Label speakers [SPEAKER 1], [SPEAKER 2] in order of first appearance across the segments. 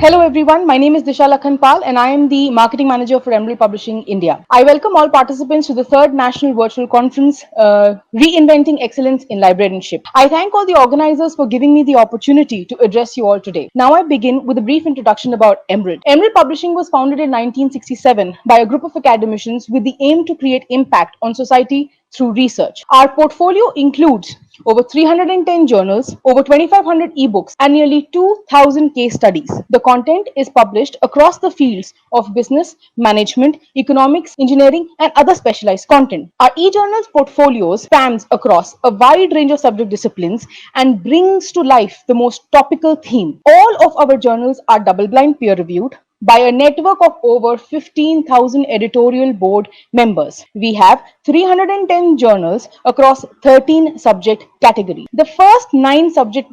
[SPEAKER 1] Hello everyone, my name is Disha Lakhanpal and I am the Marketing Manager for Emerald Publishing India. I welcome all participants to the third National Virtual Conference, Reinventing Excellence in Librarianship. I thank all the organizers for giving me the opportunity to address you all today. Now I begin with a brief introduction about Emerald. Emerald Publishing was founded in 1967 by a group of academicians with the aim to create impact on society through research. Our portfolio includes over 310 journals, over 2,500 ebooks, and nearly 2,000 case studies. The content is published across the fields of business, management, economics, engineering, and other specialized content. Our e-journals portfolio spans across a wide range of subject disciplines and brings to life the most topical theme. All of our journals are double-blind peer-reviewed by a network of over 15,000 editorial board members. We have 310 journals across 13 subject categories. The first 9 subject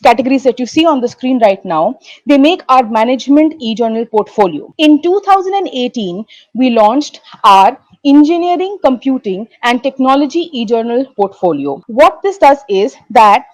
[SPEAKER 1] categories that you see on the screen right now, they make our management e-journal portfolio. In 2018, we launched our engineering, computing, and technology e-journal portfolio. What this does is that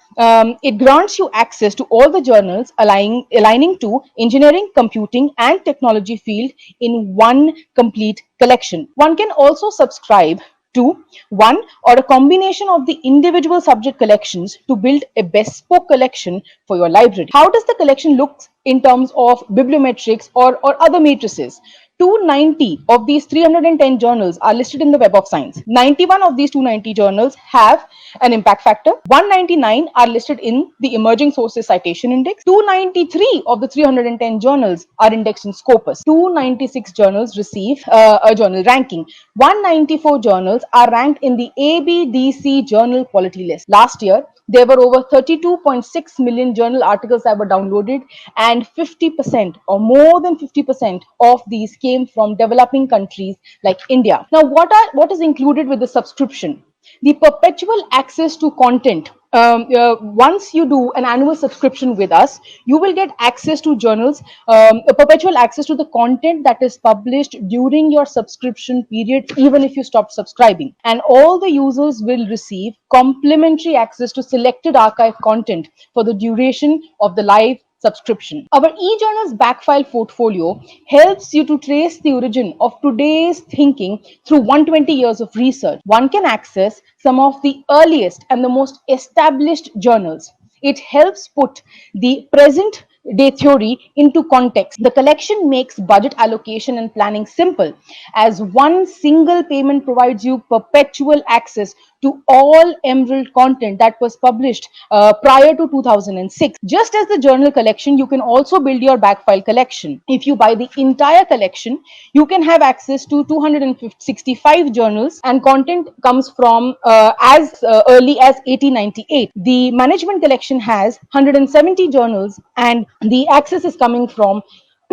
[SPEAKER 1] it grants you access to all the journals aligning to engineering, computing, and technology field in one complete collection. One can also subscribe to one or a combination of the individual subject collections to build a bespoke collection for your library. How does the collection look in terms of bibliometrics or other matrices? 290 of these 310 journals are listed in the Web of Science. 91 of these 290 journals have an impact factor. 199 are listed in the Emerging Sources Citation Index. 293 of the 310 journals are indexed in Scopus. 296 journals receive a journal ranking. 194 journals are ranked in the ABDC Journal Quality List. Last year, there were over 32.6 million journal articles that were downloaded, and 50% or more than 50% of these came from developing countries like India. Now, what is included with the subscription? The perpetual access to content. Once you do an annual subscription with us, you will get access to journals, a perpetual access to the content that is published during your subscription period, even if you stop subscribing. And all the users will receive complimentary access to selected archive content for the duration of the live subscription. Our e-journals backfile portfolio helps you to trace the origin of today's thinking through 120 years of research. One can access some of the earliest and the most established journals. It helps put the present day theory into context. The collection makes budget allocation and planning simple, as one single payment provides you perpetual access to all Emerald content that was published prior to 2006. Just as the journal collection, you can also build your backfile collection. If you buy the entire collection, you can have access to 265 journals, and content comes from as early as 1898. The management collection has 170 journals, and the access is coming from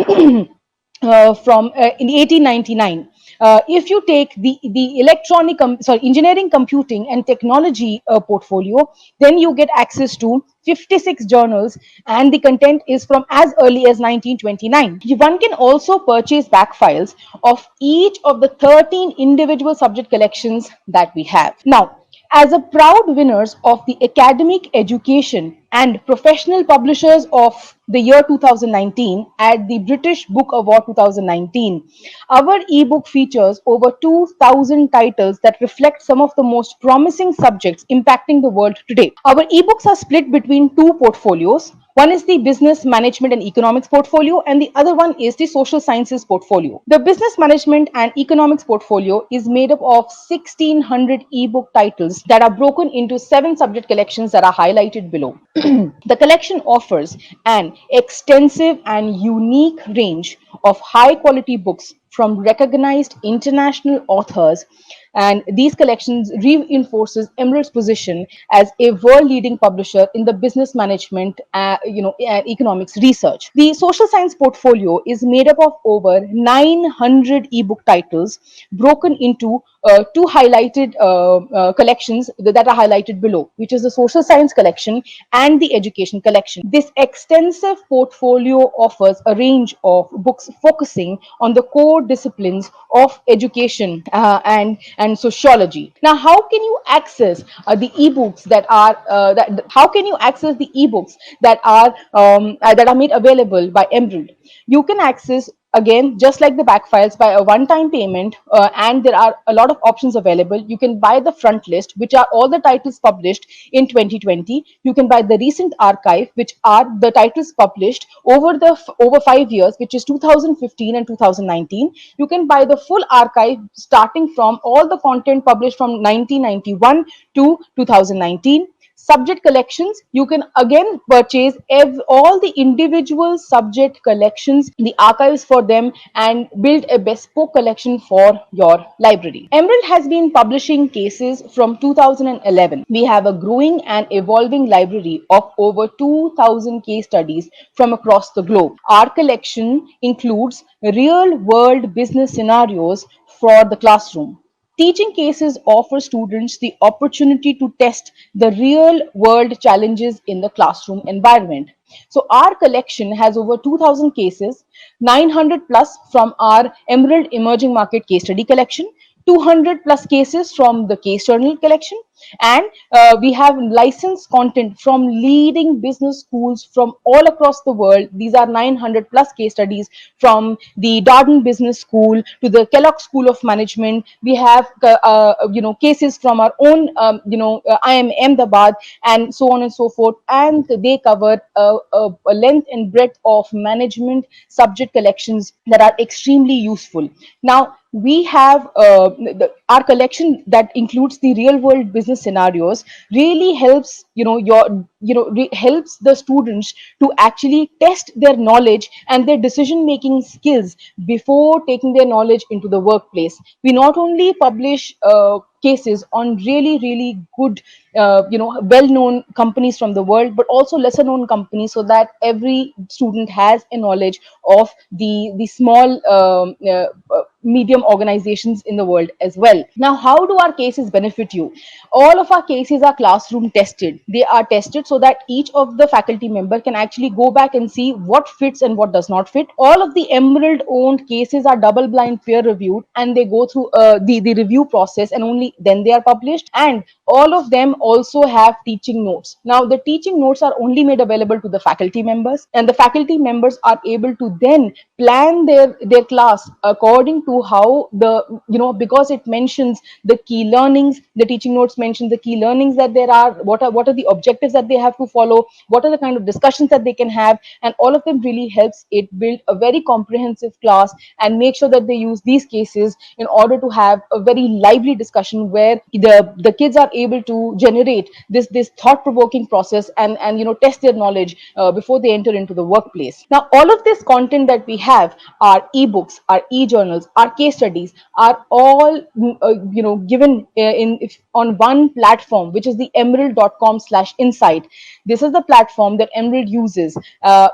[SPEAKER 1] in 1899. If you take the engineering, computing, and technology portfolio, then you get access to 56 journals, and the content is from as early as 1929. One can also purchase back files of each of the 13 individual subject collections that we have. Now, as a proud winners of the Academic Education and Professional Publishers of the year 2019 at the British Book Award 2019, our ebook features over 2,000 titles that reflect some of the most promising subjects impacting the world today. Our ebooks are split between two portfolios. One is the business management and economics portfolio, and the other one is the social sciences portfolio. The business management and economics portfolio is made up of 1,600 ebook titles that are broken into 7 subject collections that are highlighted below. The collection offers an extensive and unique range of high quality books from recognized international authors, and these collections reinforces Emerald's position as a world-leading publisher in the business management, economics research. The social science portfolio is made up of over 900 ebook titles, broken into two highlighted collections that are highlighted below, which is the social science collection and the education collection. This extensive portfolio offers a range of books focusing on the core disciplines of education and sociology. Now, how can you access the ebooks that are how can you access the ebooks that are made available by Emerald? You can access, again, just like the back files, by a one time payment, and there are a lot of options available. You can buy the front list, which are all the titles published in 2020. You can buy the recent archive, which are the titles published over 5 years, which is 2015 and 2019. You can buy the full archive starting from all the content published from 1991 to 2019. Subject collections, you can again purchase all the individual subject collections, the archives for them, and build a bespoke collection for your library. Emerald has been publishing cases from 2011. We have a growing and evolving library of over 2,000 case studies from across the globe. Our collection includes real world business scenarios for the classroom. Teaching cases offer students the opportunity to test the real world challenges in the classroom environment. So, our collection has over 2,000 cases, 900 plus from our Emerald Emerging Market Case Study Collection, 200 plus cases from the Case Journal Collection, and we have licensed content from leading business schools from all across the world. These are 900 plus case studies from the Darden Business School to the Kellogg School of Management. We have cases from our own IIM Ahmedabad, and so on and so forth, and they cover a length and breadth of management subject collections that are extremely useful. Now, we have our collection that includes the real world business scenarios really helps helps the students to actually test their knowledge and their decision making skills before taking their knowledge into the workplace. We not only publish cases on really good well known companies from the world, but also lesser known companies, so that every student has a knowledge of the small medium organizations in the world as well. Now, how do our cases benefit you? All of our cases are classroom tested. They are tested so that each of the faculty member can actually go back and see what fits and what does not fit. All of the Emerald owned cases are double blind peer reviewed, and they go through the review process, and only then they are published. And all of them also have teaching notes. Now, the teaching notes are only made available to the faculty members, and the faculty members are able to then plan their class according to how because it mentions the key learnings. The teaching notes mention the key learnings that there are, what are the objectives that they have to follow, what are the kind of discussions that they can have, and all of them really helps it build a very comprehensive class and make sure that they use these cases in order to have a very lively discussion where the kids are able to generate this thought provoking process, and test their knowledge before they enter into the workplace. Now, all of this content that we have, our ebooks, our e-journals, our case studies, are all given on one platform, which is the emerald.com/insight. This is the platform that Emerald uses.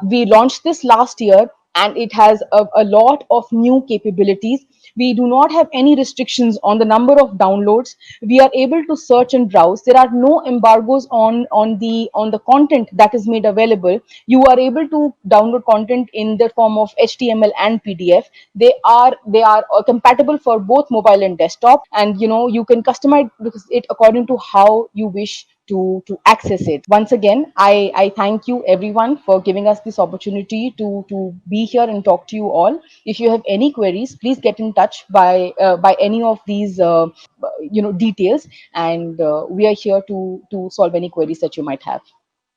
[SPEAKER 1] We launched this last year, and it has a lot of new capabilities. We do not have any restrictions on the number of downloads. We are able to search and browse. There are no embargoes on the content that is made available. You are able to download content in the form of HTML and PDF. They are compatible for both mobile and desktop, and you can customize it according to how you wish to access it. Once again, I thank you everyone for giving us this opportunity to be here and talk to you all. If you have any queries, please get in touch by any of these details, and we are here to solve any queries that you might have.